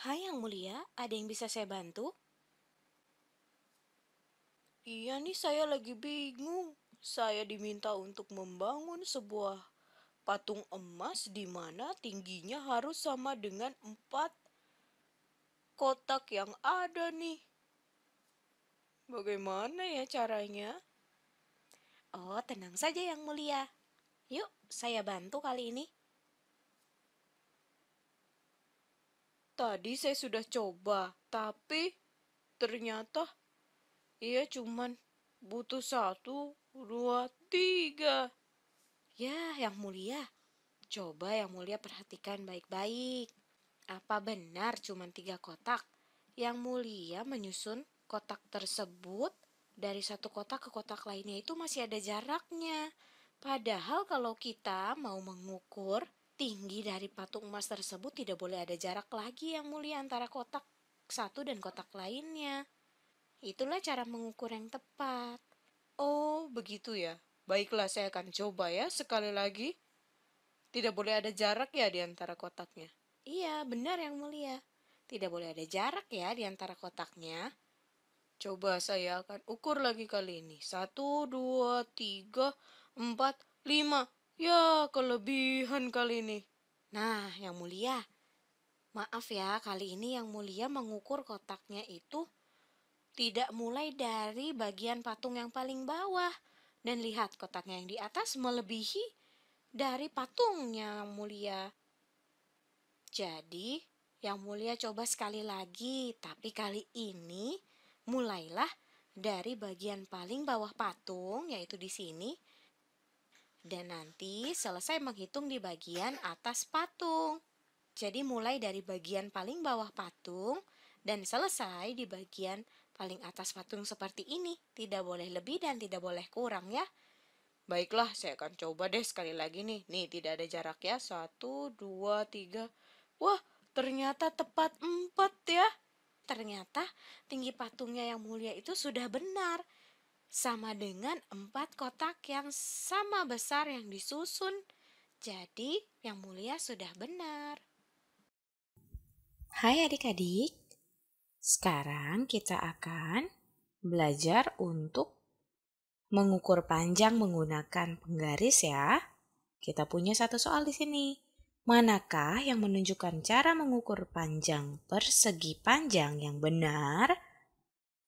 Hai Yang Mulia, ada yang bisa saya bantu? Iya nih, saya lagi bingung. Saya diminta untuk membangun sebuah patung emas di mana tingginya harus sama dengan 4 kotak yang ada nih. Bagaimana ya caranya? Oh, tenang saja Yang Mulia. Yuk, saya bantu kali ini. Tadi saya sudah coba, tapi ternyata ia cuman butuh satu, dua, tiga. Ya, Yang Mulia, coba Yang Mulia perhatikan baik-baik. Apa benar cuma 3 kotak? Yang Mulia menyusun kotak tersebut dari satu kotak ke kotak lainnya itu masih ada jaraknya. Padahal kalau kita mau mengukur tinggi dari patung emas tersebut tidak boleh ada jarak lagi Yang Mulia antara kotak satu dan kotak lainnya. Itulah cara mengukur yang tepat. Oh, begitu ya. Baiklah, saya akan coba ya sekali lagi. Tidak boleh ada jarak ya di antara kotaknya. Iya, benar Yang Mulia. Tidak boleh ada jarak ya di antara kotaknya. Coba saya akan ukur lagi kali ini. Satu, dua, tiga, empat, lima. Ya, kelebihan kali ini. Nah, Yang Mulia, maaf ya, kali ini Yang Mulia mengukur kotaknya itu tidak mulai dari bagian patung yang paling bawah. Dan lihat, kotaknya yang di atas melebihi dari patungnya Yang Mulia. Jadi, Yang Mulia coba sekali lagi, tapi kali ini mulailah dari bagian paling bawah patung, yaitu di sini, dan nanti selesai menghitung di bagian atas patung. Jadi mulai dari bagian paling bawah patung dan selesai di bagian paling atas patung seperti ini. Tidak boleh lebih dan tidak boleh kurang ya. Baiklah, saya akan coba deh sekali lagi nih. Nih, tidak ada jarak ya. Satu, dua, tiga. Wah, ternyata tepat 4 ya. Ternyata tinggi patungnya Yang Mulia itu sudah benar. Sama dengan 4 kotak yang sama besar yang disusun. Jadi, Yang Mulia sudah benar. Hai adik-adik, sekarang kita akan belajar untuk mengukur panjang menggunakan penggaris ya. Kita punya satu soal di sini. Manakah yang menunjukkan cara mengukur panjang persegi panjang yang benar?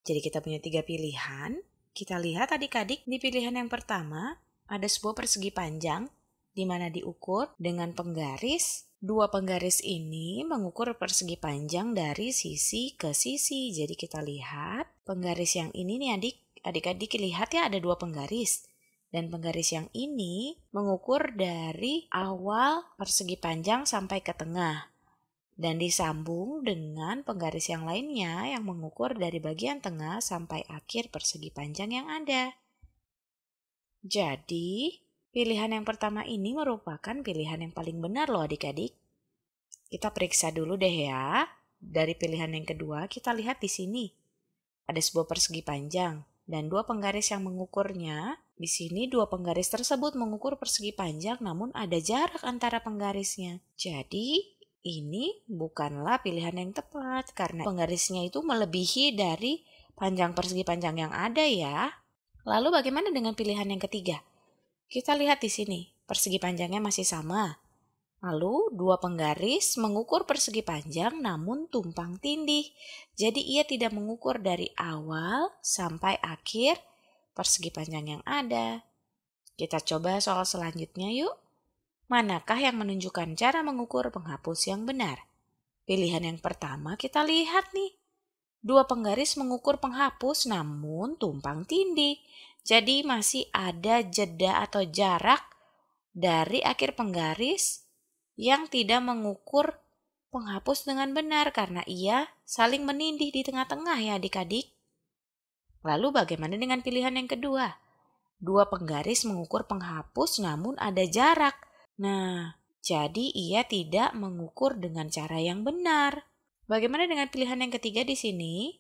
Jadi kita punya 3 pilihan. Kita lihat adik-adik di pilihan yang pertama ada sebuah persegi panjang di mana diukur dengan penggaris. Dua penggaris ini mengukur persegi panjang dari sisi ke sisi. Jadi kita lihat penggaris yang ini nih adik-adik lihat ya ada 2 penggaris. Dan penggaris yang ini mengukur dari awal persegi panjang sampai ke tengah. Dan disambung dengan penggaris yang lainnya yang mengukur dari bagian tengah sampai akhir persegi panjang yang ada. Jadi, pilihan yang pertama ini merupakan pilihan yang paling benar loh adik-adik. Kita periksa dulu deh ya. Dari pilihan yang kedua, kita lihat di sini. Ada sebuah persegi panjang dan 2 penggaris yang mengukurnya. Di sini 2 penggaris tersebut mengukur persegi panjang namun ada jarak antara penggarisnya. Jadi, ini bukanlah pilihan yang tepat karena penggarisnya itu melebihi dari panjang persegi panjang yang ada ya. Lalu bagaimana dengan pilihan yang ketiga? Kita lihat di sini, persegi panjangnya masih sama. Lalu 2 penggaris mengukur persegi panjang namun tumpang tindih. Jadi ia tidak mengukur dari awal sampai akhir persegi panjang yang ada. Kita coba soal selanjutnya yuk. Manakah yang menunjukkan cara mengukur penghapus yang benar? Pilihan yang pertama kita lihat nih. 2 penggaris mengukur penghapus namun tumpang tindih. Jadi masih ada jeda atau jarak dari akhir penggaris yang tidak mengukur penghapus dengan benar karena ia saling menindih di tengah-tengah ya adik-adik. Lalu bagaimana dengan pilihan yang kedua? 2 penggaris mengukur penghapus namun ada jarak. Nah, jadi ia tidak mengukur dengan cara yang benar. Bagaimana dengan pilihan yang ketiga di sini?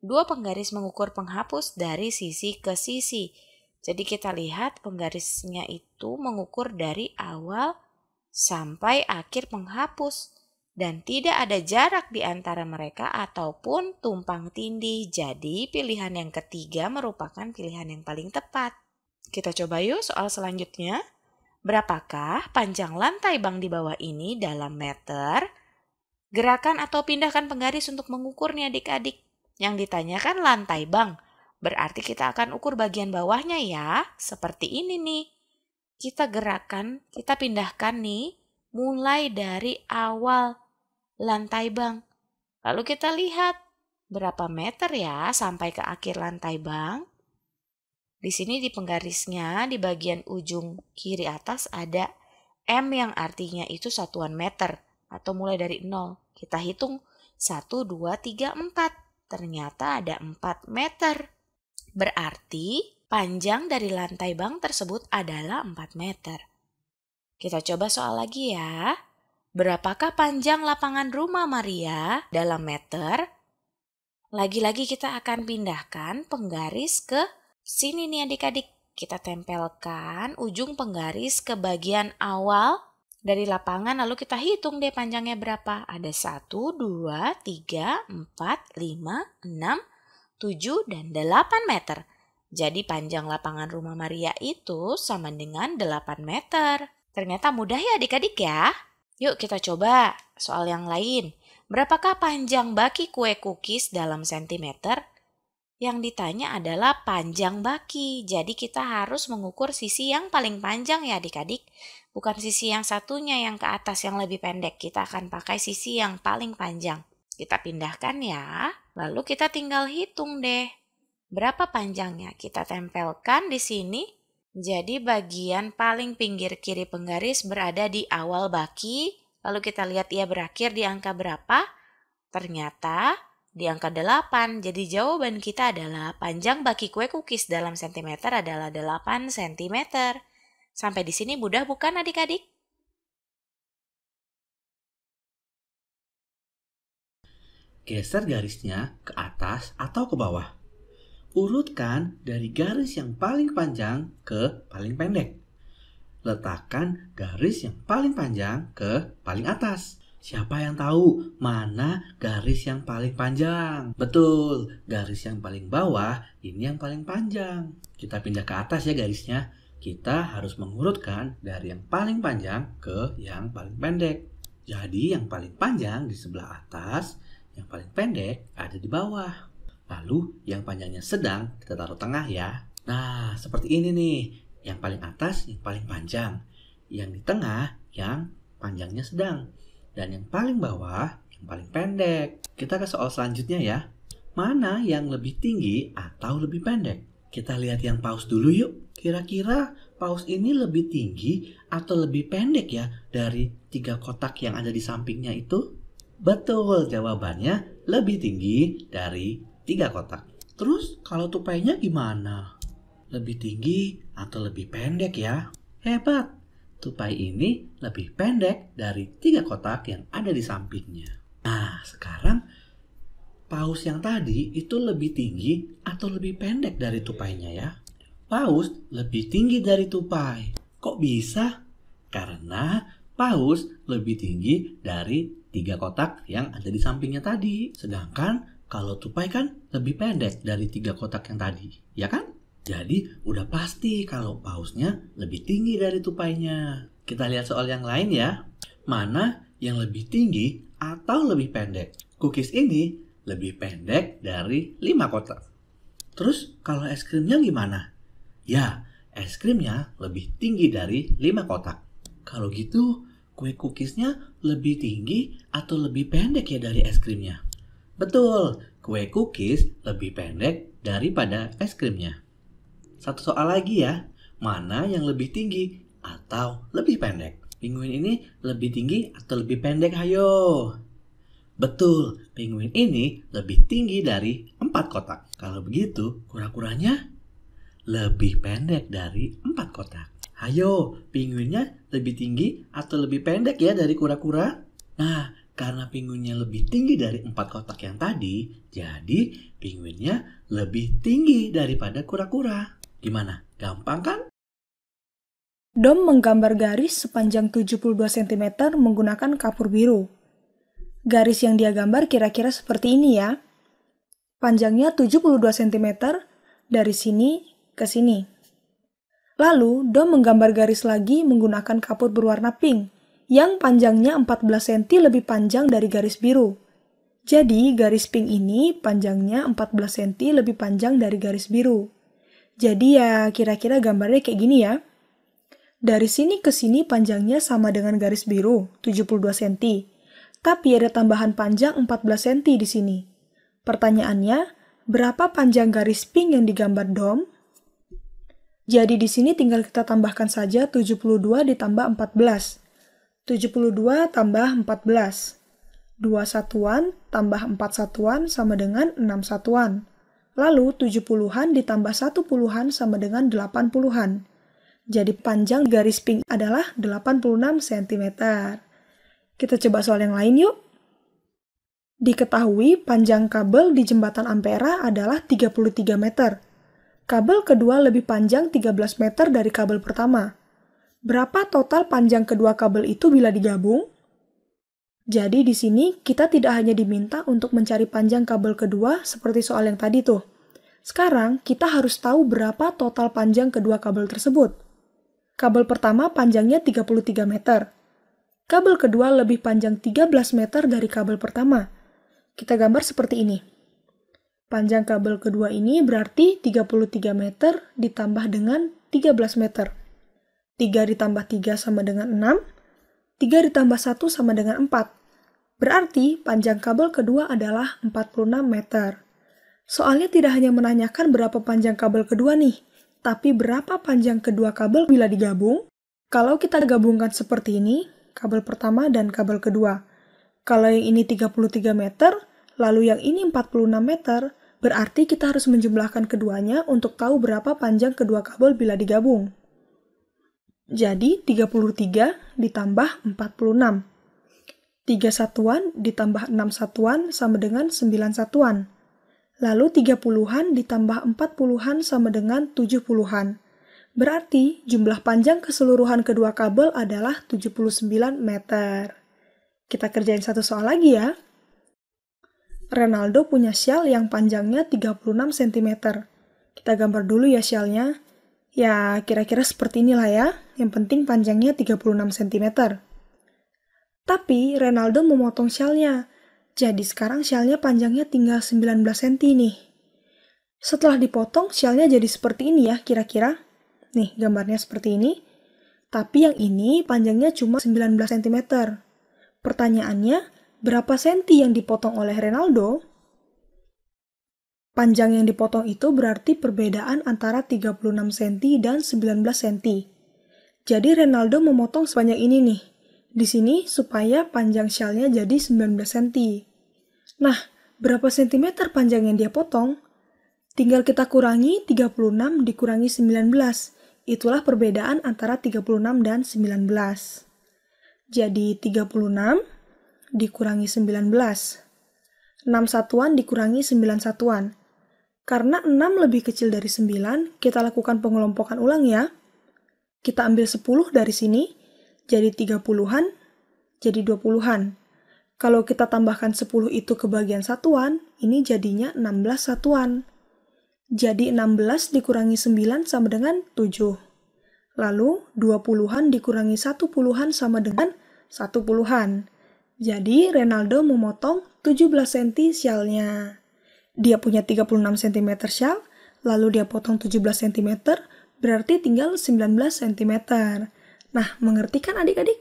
2 penggaris mengukur penghapus dari sisi ke sisi. Jadi kita lihat penggarisnya itu mengukur dari awal sampai akhir penghapus. dan tidak ada jarak di antara mereka ataupun tumpang tindih. Jadi pilihan yang ketiga merupakan pilihan yang paling tepat. Kita coba yuk soal selanjutnya. Berapakah panjang lantai bank di bawah ini dalam meter? Gerakan atau pindahkan penggaris untuk mengukurnya adik-adik. Yang ditanyakan lantai bank. Berarti kita akan ukur bagian bawahnya ya. Seperti ini nih. Kita gerakan, kita pindahkan nih mulai dari awal lantai bank. Lalu kita lihat berapa meter ya sampai ke akhir lantai bank. Di sini di penggarisnya di bagian ujung kiri atas ada M yang artinya itu satuan meter atau mulai dari 0. Kita hitung 1, 2, 3, 4. Ternyata ada 4 meter. Berarti panjang dari lantai bank tersebut adalah 4 meter. Kita coba soal lagi ya. Berapakah panjang lapangan rumah Maria dalam meter? Lagi-lagi kita akan pindahkan penggaris ke sini nih adik-adik. Kita tempelkan ujung penggaris ke bagian awal dari lapangan lalu kita hitung deh panjangnya berapa. Ada 1, 2, 3, 4, 5, 6, 7, dan 8 meter. Jadi panjang lapangan rumah Maria itu sama dengan 8 meter. Ternyata mudah ya adik-adik ya. Yuk kita coba soal yang lain. Berapakah panjang baki kue cookies dalam sentimeter? Yang ditanya adalah panjang baki. Jadi kita harus mengukur sisi yang paling panjang ya adik-adik. Bukan sisi yang satunya yang ke atas yang lebih pendek. Kita akan pakai sisi yang paling panjang. Kita pindahkan ya. Lalu kita tinggal hitung deh. Berapa panjangnya? Kita tempelkan di sini. Jadi bagian paling pinggir kiri penggaris berada di awal baki. Lalu kita lihat ia berakhir di angka berapa? Ternyata di angka 8. Jadi jawaban kita adalah panjang baki kue cookies dalam sentimeter adalah 8 cm. Sampai di sini mudah bukan adik-adik? Geser garisnya ke atas atau ke bawah. Urutkan dari garis yang paling panjang ke paling pendek. Letakkan garis yang paling panjang ke paling atas. Siapa yang tahu mana garis yang paling panjang? Betul, garis yang paling bawah ini yang paling panjang. Kita pindah ke atas ya garisnya. Kita harus mengurutkan dari yang paling panjang ke yang paling pendek. Jadi yang paling panjang di sebelah atas, yang paling pendek ada di bawah. Lalu yang panjangnya sedang kita taruh tengah ya. Nah, seperti ini nih. Yang paling atas yang paling panjang. Yang di tengah yang panjangnya sedang. Dan yang paling bawah yang paling pendek. Kita ke soal selanjutnya ya. Mana yang lebih tinggi atau lebih pendek? Kita lihat yang paus dulu yuk. Kira-kira paus ini lebih tinggi atau lebih pendek ya dari 3 kotak yang ada di sampingnya itu? Betul, jawabannya lebih tinggi dari 3 kotak. Terus kalau tupainya gimana? Lebih tinggi atau lebih pendek ya? Hebat! Tupai ini lebih pendek dari 3 kotak yang ada di sampingnya. Nah, sekarang paus yang tadi itu lebih tinggi atau lebih pendek dari tupainya ya? Paus lebih tinggi dari tupai. Kok bisa? Karena paus lebih tinggi dari 3 kotak yang ada di sampingnya tadi. Sedangkan kalau tupai kan lebih pendek dari 3 kotak yang tadi, ya kan? Jadi udah pasti kalau pausnya lebih tinggi dari tupainya. Kita lihat soal yang lain ya. Mana yang lebih tinggi atau lebih pendek? Cookies ini lebih pendek dari 5 kotak. Terus kalau es krimnya gimana? Ya, es krimnya lebih tinggi dari 5 kotak. Kalau gitu kue cookiesnya lebih tinggi atau lebih pendek ya dari es krimnya? Betul, kue cookies lebih pendek daripada es krimnya. Satu soal lagi ya, mana yang lebih tinggi atau lebih pendek? Penguin ini lebih tinggi atau lebih pendek? Hayo. Betul, penguin ini lebih tinggi dari 4 kotak. Kalau begitu, kura-kuranya lebih pendek dari 4 kotak. Hayo, penguinnya lebih tinggi atau lebih pendek ya dari kura-kura? Nah, karena penguinnya lebih tinggi dari 4 kotak yang tadi, jadi penguinnya lebih tinggi daripada kura-kura. Gimana? Gampang kan? Dom menggambar garis sepanjang 72 cm menggunakan kapur biru. Garis yang dia gambar kira-kira seperti ini ya. Panjangnya 72 cm dari sini ke sini. Lalu, Dom menggambar garis lagi menggunakan kapur berwarna pink, yang panjangnya 14 cm lebih panjang dari garis biru. Jadi, garis pink ini panjangnya 14 cm lebih panjang dari garis biru. Jadi ya, kira-kira gambarnya kayak gini ya. Dari sini ke sini panjangnya sama dengan garis biru, 72 cm. Tapi ada tambahan panjang 14 cm di sini. Pertanyaannya, berapa panjang garis pink yang digambar Dom? Jadi di sini tinggal kita tambahkan saja 72 ditambah 14. 72 tambah 14. 2 satuan tambah 4 satuan sama dengan 6 satuan. Lalu 70-an ditambah 1 puluhan sama dengan 8 puluhan. Jadi panjang garis pink adalah 86 cm. Kita coba soal yang lain yuk. Diketahui panjang kabel di jembatan Ampera adalah 33 meter. Kabel kedua lebih panjang 13 meter dari kabel pertama. Berapa total panjang kedua kabel itu bila digabung? Jadi di sini kita tidak hanya diminta untuk mencari panjang kabel kedua seperti soal yang tadi tuh. Sekarang kita harus tahu berapa total panjang kedua kabel tersebut. Kabel pertama panjangnya 33 meter. Kabel kedua lebih panjang 13 meter dari kabel pertama. Kita gambar seperti ini. Panjang kabel kedua ini berarti 33 meter ditambah dengan 13 meter. 3 ditambah 3 sama dengan 6. 3 ditambah 1 sama dengan 4. Berarti panjang kabel kedua adalah 46 meter. Soalnya tidak hanya menanyakan berapa panjang kabel kedua nih, tapi berapa panjang kedua kabel bila digabung? Kalau kita gabungkan seperti ini, kabel pertama dan kabel kedua. Kalau yang ini 33 meter, lalu yang ini 46 meter, berarti kita harus menjumlahkan keduanya untuk tahu berapa panjang kedua kabel bila digabung. Jadi 33 ditambah 46. 3 satuan ditambah 6 satuan sama dengan 9 satuan. Lalu 30-an ditambah 40-an sama dengan 70-an. Berarti jumlah panjang keseluruhan kedua kabel adalah 79 meter. Kita kerjain satu soal lagi ya. Renaldo punya syal yang panjangnya 36 cm. Kita gambar dulu ya syalnya. Ya, kira-kira seperti inilah ya. Yang penting panjangnya 36 cm. Tapi Renaldo memotong syalnya. Jadi sekarang syalnya panjangnya tinggal 19 cm nih. Setelah dipotong, syalnya jadi seperti ini ya kira-kira. Nih, gambarnya seperti ini. Tapi yang ini panjangnya cuma 19 cm. Pertanyaannya, berapa senti yang dipotong oleh Renaldo? Panjang yang dipotong itu berarti perbedaan antara 36 cm dan 19 cm. Jadi Renaldo memotong sebanyak ini nih. Di sini supaya panjang syalnya jadi 19 cm. Nah, berapa sentimeter panjang yang dia potong? Tinggal kita kurangi 36 dikurangi 19. Itulah perbedaan antara 36 dan 19. Jadi 36 dikurangi 19. 6 satuan dikurangi 9 satuan. Karena 6 lebih kecil dari 9, kita lakukan pengelompokan ulang ya. Kita ambil 10 dari sini, jadi 30-an, jadi 20-an. Kalau kita tambahkan 10 itu ke bagian satuan, ini jadinya 16 satuan. Jadi 16 dikurangi 9 sama dengan 7. Lalu 20-an dikurangi 1 puluhan sama dengan 1 puluhan. Jadi Renaldo memotong 17 cm syalnya. Dia punya 36 cm syal, lalu dia potong 17 cm, berarti tinggal 19 cm. Nah, mengerti kan adik-adik?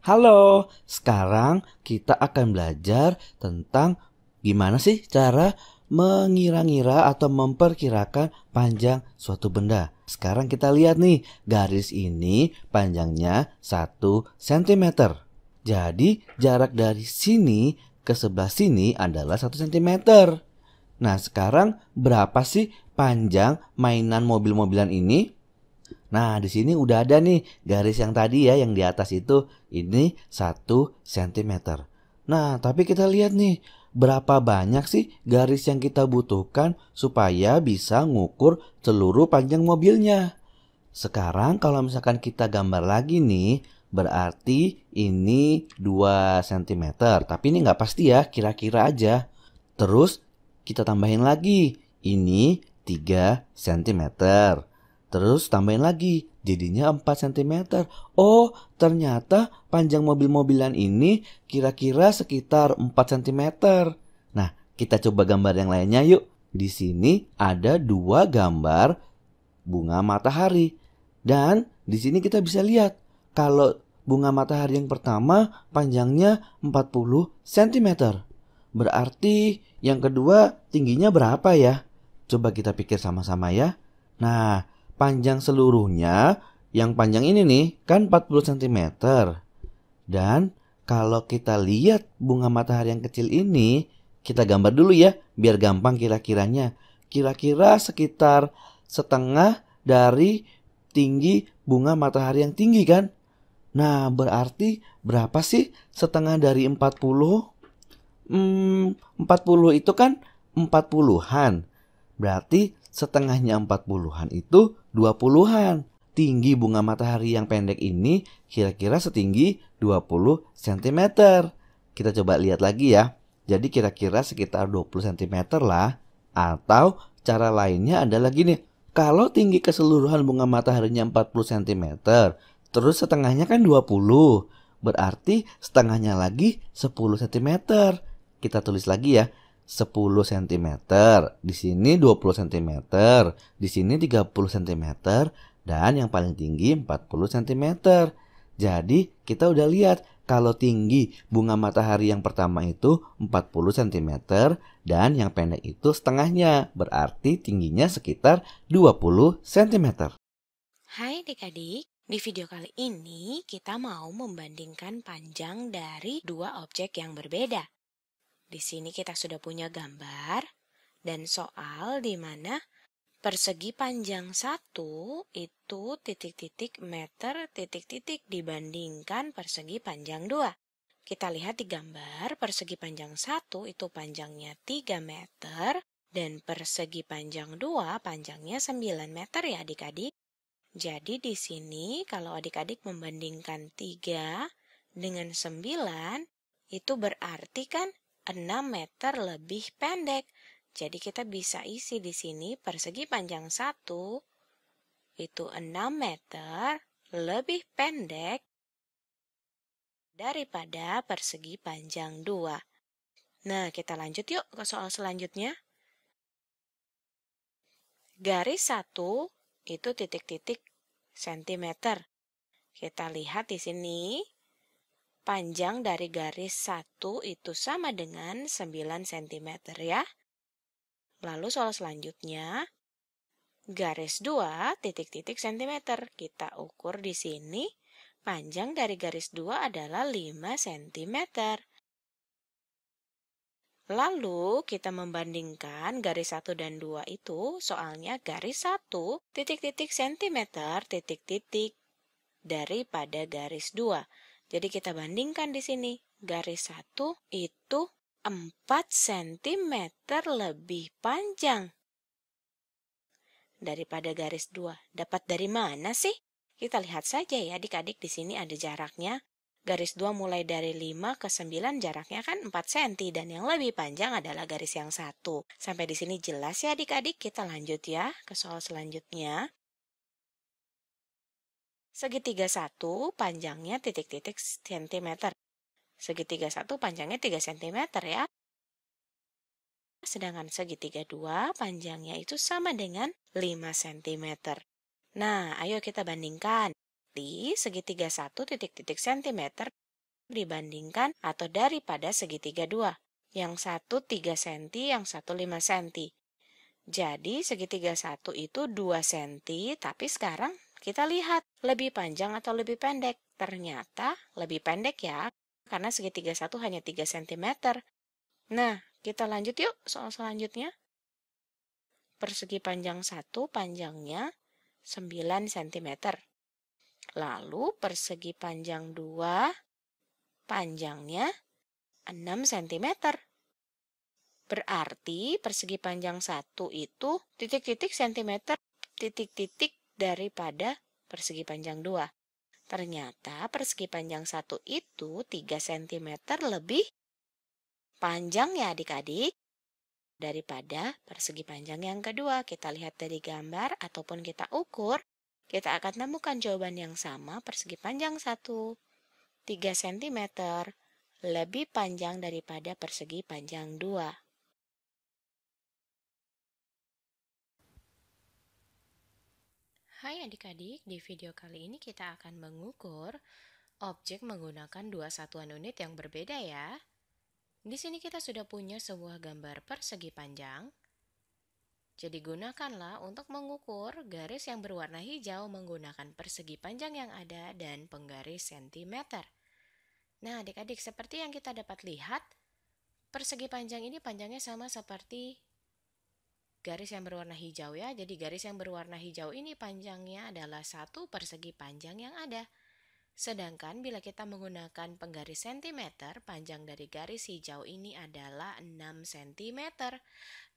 Halo, sekarang kita akan belajar tentang gimana sih cara mengira-ngira atau memperkirakan panjang suatu benda. Sekarang kita lihat nih, garis ini panjangnya 1 cm. Jadi jarak dari sini ke sebelah sini adalah 1 cm. Nah sekarang berapa sih panjang mainan mobil-mobilan ini? Nah di sini udah ada nih garis yang tadi ya, yang di atas itu. Ini 1 cm. Nah tapi kita lihat nih, berapa banyak sih garis yang kita butuhkan supaya bisa ngukur seluruh panjang mobilnya. Sekarang kalau misalkan kita gambar lagi nih, Berarti ini 2 cm. Tapi ini nggak pasti ya, kira-kira aja. Terus kita tambahin lagi. Ini 3 cm. Terus tambahin lagi, jadinya 4 cm. Oh, ternyata panjang mobil-mobilan ini kira-kira sekitar 4 cm. Nah, kita coba gambar yang lainnya yuk. Di sini ada 2 gambar bunga matahari. Dan di sini kita bisa lihat kalau bunga matahari yang pertama panjangnya 40 cm. Berarti yang kedua tingginya berapa ya? Coba kita pikir sama-sama ya. Nah, panjang seluruhnya yang panjang ini nih kan 40 cm. Dan kalau kita lihat bunga matahari yang kecil ini, kita gambar dulu ya biar gampang kira-kiranya. Kira-kira sekitar setengah dari tinggi bunga matahari yang tinggi kan? Nah, berarti berapa sih setengah dari 40? 40 itu kan 40-an. Berarti setengahnya 40-an itu 20-an. Tinggi bunga matahari yang pendek ini kira-kira setinggi 20 cm. Kita coba lihat lagi ya. Jadi kira-kira sekitar 20 cm lah. Atau cara lainnya adalah gini. Kalau tinggi keseluruhan bunga mataharinya 40 cm, terus setengahnya kan 20. Berarti setengahnya lagi 10 cm. Kita tulis lagi ya. 10 cm. Di sini 20 cm. Di sini 30 cm. Dan yang paling tinggi 40 cm. Jadi kita udah lihat kalau tinggi bunga matahari yang pertama itu 40 cm. Dan yang pendek itu setengahnya. Berarti tingginya sekitar 20 cm. Hai adik-adik, di video kali ini kita mau membandingkan panjang dari dua objek yang berbeda. Di sini kita sudah punya gambar dan soal di mana persegi panjang 1 itu titik-titik meter titik-titik dibandingkan persegi panjang 2. Kita lihat di gambar persegi panjang 1 itu panjangnya 3 meter dan persegi panjang 2 panjangnya 9 meter ya adik-adik. Jadi di sini kalau adik-adik membandingkan 3 dengan 9 itu berarti kan 6 meter lebih pendek. Jadi kita bisa isi di sini persegi panjang 1 itu 6 meter lebih pendek daripada persegi panjang 2. Nah, kita lanjut yuk ke soal selanjutnya. Garis 1 itu titik-titik sentimeter. Kita lihat di sini. Panjang dari garis 1 itu sama dengan 9 cm ya. Lalu soal selanjutnya, garis 2 titik-titik cm. Kita ukur di sini, panjang dari garis 2 adalah 5 cm. Lalu kita membandingkan garis 1 dan 2 itu, soalnya garis 1 titik-titik cm titik-titik daripada garis 2. Jadi kita bandingkan di sini. Garis 1 itu 4 cm lebih panjang daripada garis 2. Dapat dari mana sih? Kita lihat saja ya adik-adik, di sini ada jaraknya. Garis 2 mulai dari 5 ke 9 jaraknya kan 4 cm dan yang lebih panjang adalah garis yang 1. Sampai di sini jelas ya adik-adik. Kita lanjut ya ke soal selanjutnya. Segitiga 1 panjangnya titik-titik cm. Segitiga 1 panjangnya 3 cm ya. Sedangkan segitiga 2 panjangnya itu sama dengan 5 cm. Nah, ayo kita bandingkan. Di segitiga 1 titik-titik cm dibandingkan atau daripada segitiga 2. Yang satu 3 cm, yang satu 5 cm. Jadi segitiga 1 itu 2 cm, tapi sekarang kita lihat lebih panjang atau lebih pendek. Ternyata lebih pendek ya, karena segitiga 1 hanya 3 cm. Nah, kita lanjut yuk soal selanjutnya. Persegi panjang 1 panjangnya 9 cm. Lalu persegi panjang 2 panjangnya 6 cm. Berarti persegi panjang 1 itu titik-titik cm titik-titik daripada persegi panjang 2. Ternyata persegi panjang 1 itu 3 cm lebih panjang ya adik-adik daripada persegi panjang yang kedua. Kita lihat dari gambar ataupun kita ukur, kita akan temukan jawaban yang sama. Persegi panjang 1, 3 cm lebih panjang daripada persegi panjang 2. Hai adik-adik, di video kali ini kita akan mengukur objek menggunakan dua satuan unit yang berbeda ya. Di sini kita sudah punya sebuah gambar persegi panjang. Jadi gunakanlah untuk mengukur garis yang berwarna hijau menggunakan persegi panjang yang ada dan penggaris sentimeter. Nah adik-adik, seperti yang kita dapat lihat, persegi panjang ini panjangnya sama seperti garis yang berwarna hijau ya. Jadi garis yang berwarna hijau ini panjangnya adalah 1 persegi panjang yang ada. Sedangkan bila kita menggunakan penggaris sentimeter, panjang dari garis hijau ini adalah 6 cm.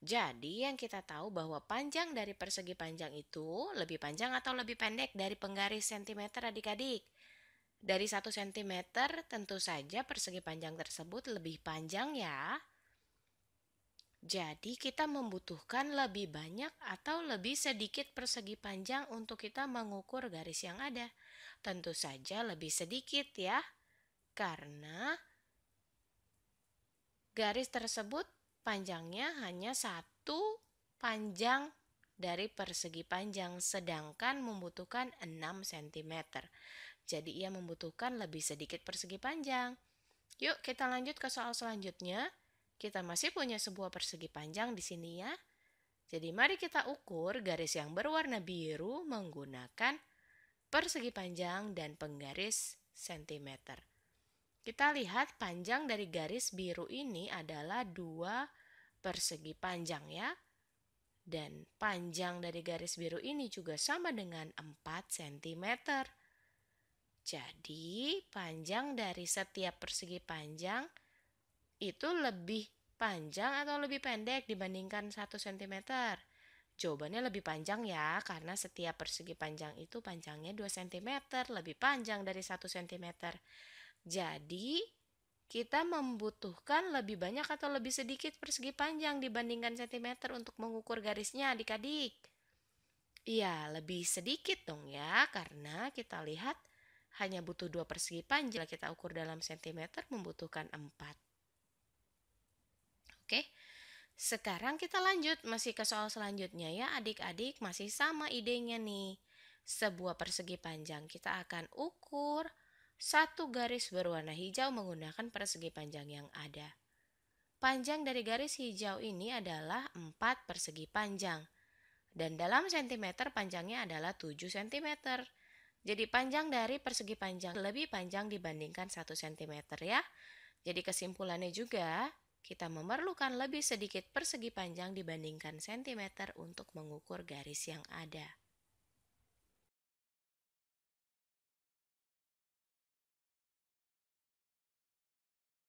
Jadi yang kita tahu bahwa panjang dari persegi panjang itu lebih panjang atau lebih pendek dari penggaris sentimeter adik-adik. Dari 1 cm tentu saja persegi panjang tersebut lebih panjang ya. Jadi kita membutuhkan lebih banyak atau lebih sedikit persegi panjang untuk kita mengukur garis yang ada. Tentu saja lebih sedikit ya, karena garis tersebut panjangnya hanya 1 panjang dari persegi panjang, sedangkan membutuhkan 6 cm. Jadi ia membutuhkan lebih sedikit persegi panjang. Yuk kita lanjut ke soal selanjutnya. Kita masih punya sebuah persegi panjang di sini ya. Jadi mari kita ukur garis yang berwarna biru menggunakan persegi panjang dan penggaris sentimeter. Kita lihat panjang dari garis biru ini adalah 2 persegi panjang ya. Dan panjang dari garis biru ini juga sama dengan 4 cm. Jadi panjang dari setiap persegi panjang itu lebih panjang atau lebih pendek dibandingkan 1 cm? Jawabannya lebih panjang ya, karena setiap persegi panjang itu panjangnya 2 cm, lebih panjang dari 1 cm. Jadi, kita membutuhkan lebih banyak atau lebih sedikit persegi panjang dibandingkan cm untuk mengukur garisnya adik-adik. Iya, lebih sedikit dong ya, karena kita lihat hanya butuh 2 persegi panjang. Jika kita ukur dalam cm membutuhkan 4. Oke, sekarang kita lanjut masih ke soal selanjutnya ya adik-adik, masih sama idenya nih. Sebuah persegi panjang kita akan ukur 1 garis berwarna hijau menggunakan persegi panjang yang ada. Panjang dari garis hijau ini adalah 4 persegi panjang. Dan dalam sentimeter panjangnya adalah 7 cm. Jadi panjang dari persegi panjang lebih panjang dibandingkan 1 cm ya. Jadi kesimpulannya juga, kita memerlukan lebih sedikit persegi panjang dibandingkan sentimeter untuk mengukur garis yang ada.